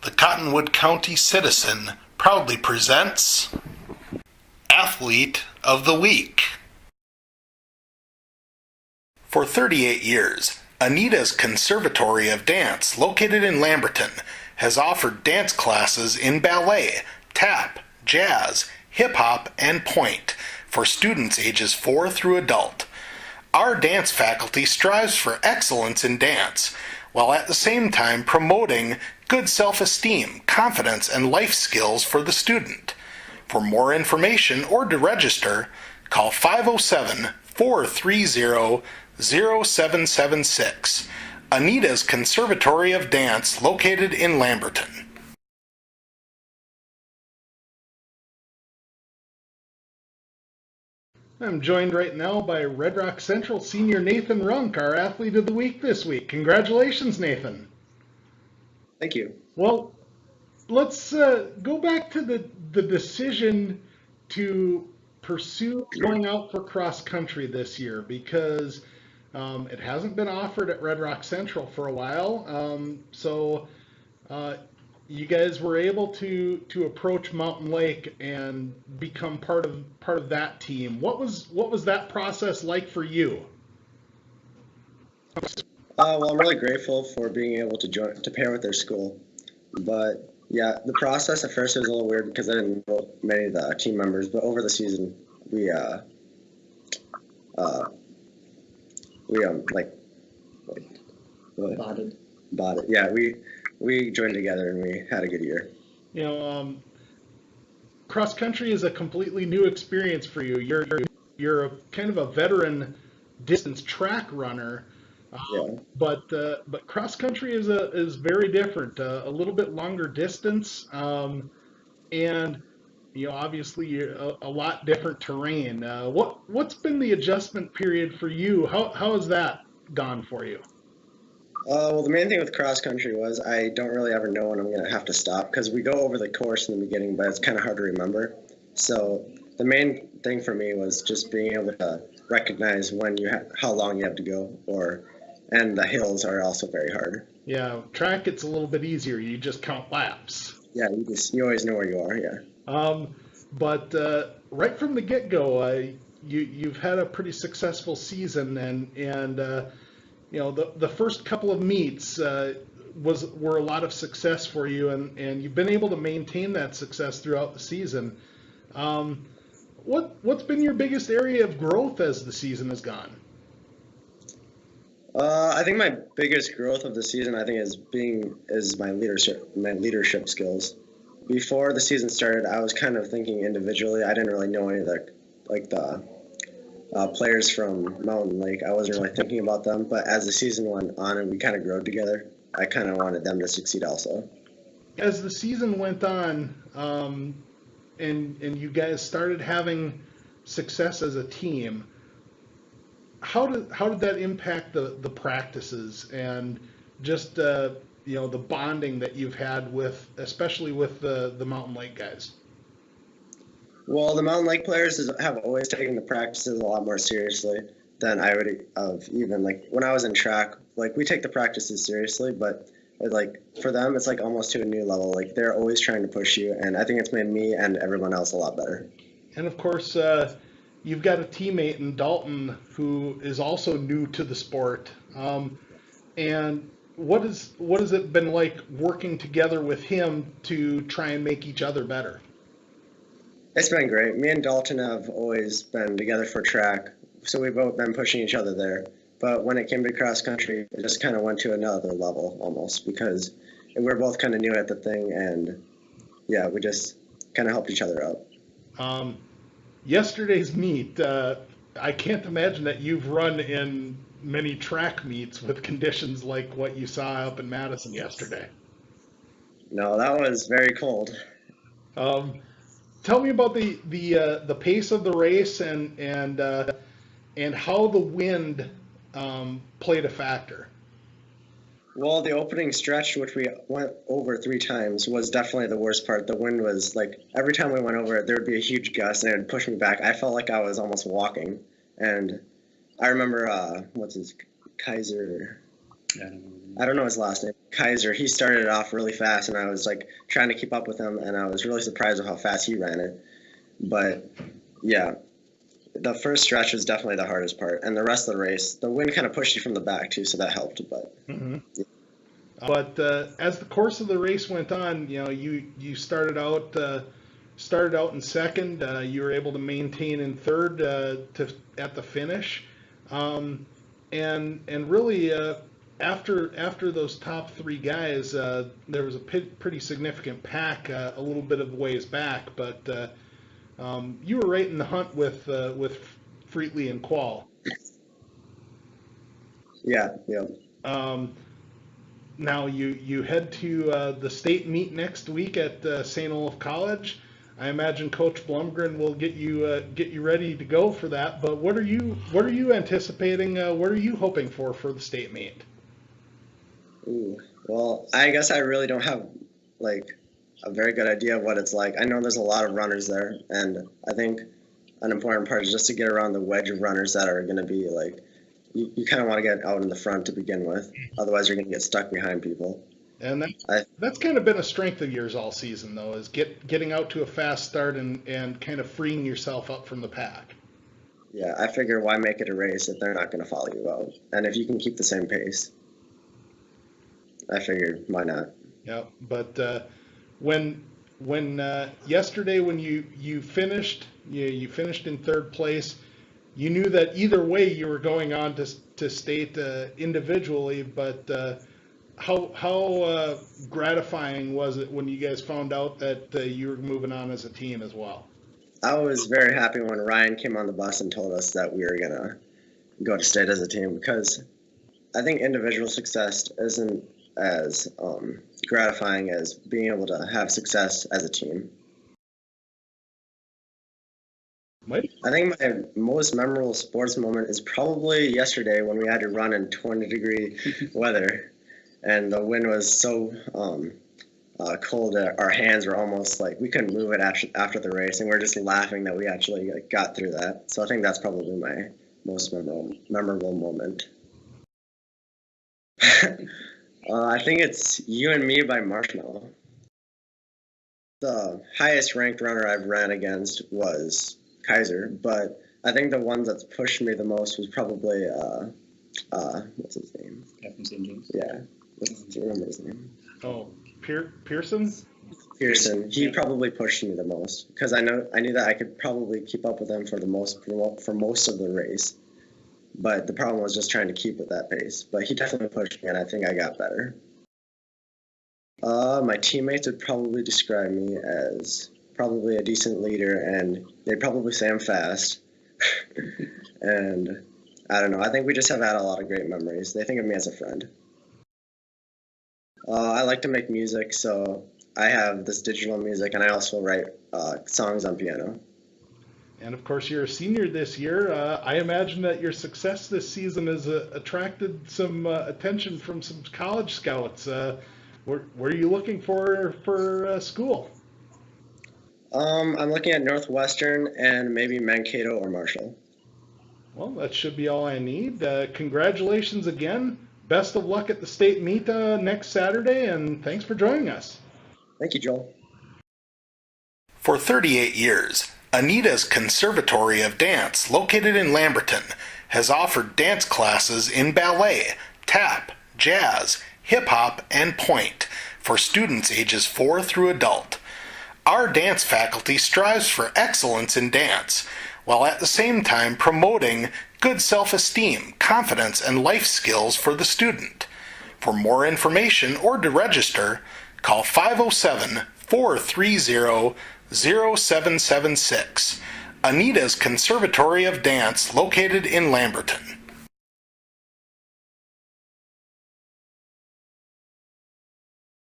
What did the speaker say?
The Cottonwood County Citizen proudly presents Athlete of the Week. For 38 years, Anita's Conservatory of Dance, located in Lamberton, has offered dance classes in ballet, tap, jazz, hip-hop, and point for students ages 4 through adult. Our dance faculty strives for excellence in dance, while at the same time promoting good self-esteem, confidence, and life skills for the student. For more information or to register, call 507-430-0776. Anita's Conservatory of Dance, located in Lamberton. I'm joined right now by Red Rock Central senior Nathan Runck, our Athlete of the Week this week. Congratulations, Nathan. Thank you. Well, let's go back to the decision to pursue going out for cross country this year, because it hasn't been offered at Red Rock Central for a while. So you guys were able to approach Mountain Lake and become part of that team. What was that process like for you? Well, I'm really grateful for being able to pair with their school. But yeah, the process at first was a little weird because I didn't know many of the team members. But over the season, we bought it. Yeah, we joined together and we had a good year. You know, cross country is a completely new experience for you. You're a kind of a veteran distance track runner. Yeah. But cross country is very different, a little bit longer distance, and obviously a lot different terrain. What's been the adjustment period for you? How has that gone for you? Well, the main thing with cross country was I don't really ever know when I'm going to have to stop, because we go over the course in the beginning, but it's kind of hard to remember. So the main thing for me was just being able to recognize how long you have to go, and the hills are also very hard. Yeah, track it's a little bit easier. You just count laps. Yeah, you always know where you are. Yeah. But right from the get-go, you've had a pretty successful season, and the first couple of meets were a lot of success for you, and you've been able to maintain that success throughout the season. What's been your biggest area of growth as the season has gone? I think my biggest growth of the season, is my leadership skills. Before the season started, I was kind of thinking individually. I didn't really know any of the players from Mountain Lake. I wasn't really thinking about them. But as the season went on and we kind of grew together, I kind of wanted them to succeed also. As the season went on, and you guys started having success as a team, how did that impact the practices and just the bonding that you've had especially with the Mountain Lake guys? Well, the Mountain Lake players have always taken the practices a lot more seriously than I would have. Even when I was in track, we take the practices seriously, but for them it's almost to a new level. They're always trying to push you, and I think it's made me and everyone else a lot better. And of course, you've got a teammate in Dalton who is also new to the sport. And what has it been like working together with him to try and make each other better? It's been great. Me and Dalton have always been together for track, so we've both been pushing each other there. But when it came to cross country, it just kind of went to another level almost, because we're both kind of new at the thing, and yeah, we just kind of helped each other out. Yesterday's meet, I can't imagine that you've run in many track meets with conditions like what you saw up in Madison yesterday. No, that was very cold. Tell me about the pace of the race and how the wind played a factor. Well, the opening stretch, which we went over 3 times, was definitely the worst part. The wind was every time we went over it, there would be a huge gust and it would push me back. I felt like I was almost walking. And I remember, Kaiser, I don't know his last name. Kaiser, he started it off really fast, and I was like trying to keep up with him, and I was really surprised with how fast he ran it. But yeah, the first stretch was definitely the hardest part, and the rest of the race, the wind kind of pushed you from the back too, so that helped. But yeah. But as the course of the race went on, you started out in second. You were able to maintain in third at the finish, and really after those top three guys, there was a pretty significant pack a little bit of ways back, but you were right in the hunt with Freetley and Qual. Yeah, yeah. Now you head to the state meet next week at St. Olaf College. I imagine Coach Blumgren will get you ready to go for that. But what are you anticipating? What are you hoping for the state meet? Ooh, well, I guess I really don't have like a very good idea of what it's like. I know there's a lot of runners there, and I think an important part is just to get around the wedge of runners that are going to be like, you kind of want to get out in the front to begin with. Otherwise, you're going to get stuck behind people. And that's kind of been a strength of yours all season, though, is getting out to a fast start and kind of freeing yourself up from the pack. Yeah, I figure why make it a race if they're not going to follow you out? And if you can keep the same pace, I figured why not? Yeah, but when yesterday when you finished in third place, you knew that either way you were going on to state individually, but how gratifying was it when you guys found out that you were moving on as a team as well? I was very happy when Ryan came on the bus and told us that we were going to go to state as a team, because I think individual success isn't as gratifying as being able to have success as a team. Mike? I think my most memorable sports moment is probably yesterday when we had to run in 20-degree weather, and the wind was so cold that our hands were almost like we couldn't move it after the race, and we're just laughing that we actually got through that. So I think that's probably my most memorable moment. I think it's You and Me by Marshmallow. The highest ranked runner I've ran against was Kaiser, but I think the one that's pushed me the most was probably what's his name? Captain St. James. Yeah, do you remember his name? Oh, Pearson. Pearson. He probably pushed me the most because I knew that I could probably keep up with him for most of the race, but the problem was just trying to keep with that pace. But he definitely pushed me, and I think I got better. My teammates would probably describe me as probably a decent leader, and they'd probably say I'm fast. And I don't know. I think we just have had a lot of great memories. They think of me as a friend. I like to make music, so I have this digital music, and I also write songs on piano. And of course, you're a senior this year. I imagine that your success this season has attracted some attention from some college scouts. Where are you looking for school? I'm looking at Northwestern and maybe Mankato or Marshall. Well, that should be all I need. Congratulations again. Best of luck at the state meet next Saturday, and thanks for joining us. Thank you, Joel. For 38 years, Anita's Conservatory of Dance, located in Lamberton, has offered dance classes in ballet, tap, jazz, hip-hop, and point for students ages 4 through adult. Our dance faculty strives for excellence in dance, while at the same time promoting good self-esteem, confidence, and life skills for the student. For more information or to register, call 507-430-0776. Anita's Conservatory of Dance, located in Lamberton.